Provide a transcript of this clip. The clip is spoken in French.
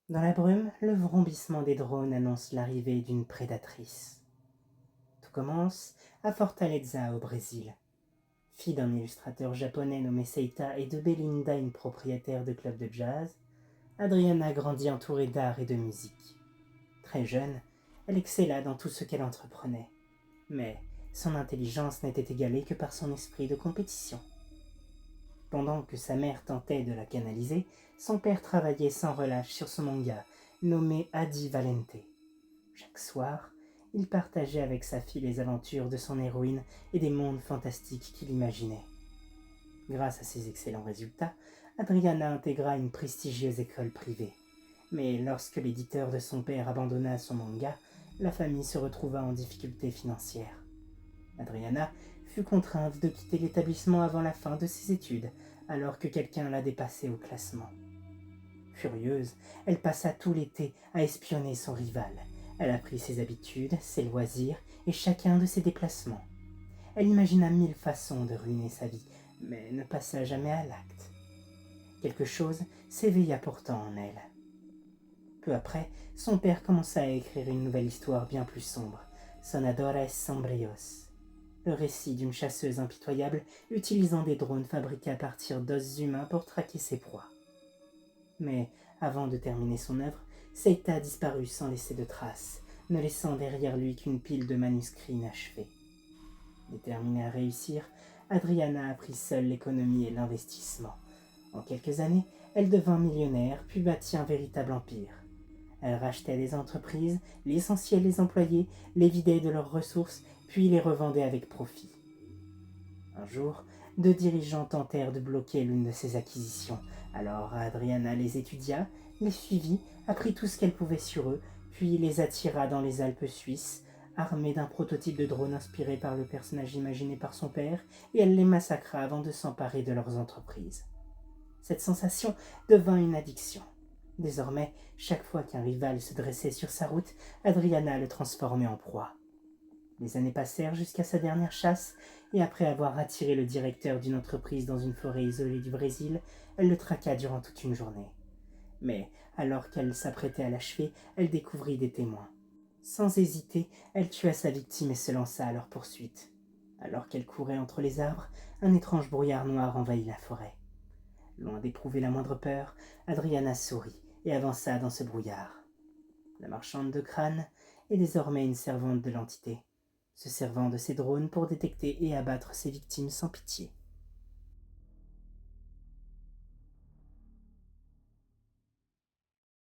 Dans la brume, le vrombissement des drones annonce l'arrivée d'une prédatrice. Tout commence à Fortaleza au Brésil. Fille d'un illustrateur japonais nommé Seita et de Belinda, une propriétaire de club de jazz, Adriana grandit entourée d'art et de musique. Très jeune, elle excella dans tout ce qu'elle entreprenait. Mais son intelligence n'était égalée que par son esprit de compétition. Pendant que sa mère tentait de la canaliser, son père travaillait sans relâche sur son manga, nommé Adi Valente. Chaque soir, il partageait avec sa fille les aventures de son héroïne et des mondes fantastiques qu'il imaginait. Grâce à ses excellents résultats, Adriana intégra une prestigieuse école privée. Mais lorsque l'éditeur de son père abandonna son manga, la famille se retrouva en difficulté financière. Adriana fut contrainte de quitter l'établissement avant la fin de ses études, alors que quelqu'un la dépassait au classement. Furieuse, elle passa tout l'été à espionner son rival. Elle apprit ses habitudes, ses loisirs et chacun de ses déplacements. Elle imagina 1000 façons de ruiner sa vie, mais ne passa jamais à l'acte. Quelque chose s'éveilla pourtant en elle. Peu après, son père commença à écrire une nouvelle histoire bien plus sombre, Sonadores Sombrios, le récit d'une chasseuse impitoyable utilisant des drones fabriqués à partir d'os humains pour traquer ses proies. Mais avant de terminer son œuvre, Seita disparut sans laisser de traces, ne laissant derrière lui qu'une pile de manuscrits inachevés. Déterminée à réussir, Adriana apprit seule l'économie et l'investissement. En quelques années, elle devint millionnaire, puis bâtit un véritable empire. Elle rachetait des entreprises, licenciait les employés, les vidait de leurs ressources, puis les revendait avec profit. Un jour, deux dirigeants tentèrent de bloquer l'une de ses acquisitions. Alors Adriana les étudia, les suivit, apprit tout ce qu'elle pouvait sur eux, puis les attira dans les Alpes suisses, armée d'un prototype de drone inspiré par le personnage imaginé par son père, et elle les massacra avant de s'emparer de leurs entreprises. Cette sensation devint une addiction. Désormais, chaque fois qu'un rival se dressait sur sa route, Adriana le transformait en proie. Les années passèrent jusqu'à sa dernière chasse, et après avoir attiré le directeur d'une entreprise dans une forêt isolée du Brésil, elle le traqua durant toute une journée. Mais, alors qu'elle s'apprêtait à l'achever, elle découvrit des témoins. Sans hésiter, elle tua sa victime et se lança à leur poursuite. Alors qu'elle courait entre les arbres, un étrange brouillard noir envahit la forêt. Loin d'éprouver la moindre peur, Adriana sourit et avança dans ce brouillard. La marchande de crâne est désormais une servante de l'entité, se servant de ses drones pour détecter et abattre ses victimes sans pitié.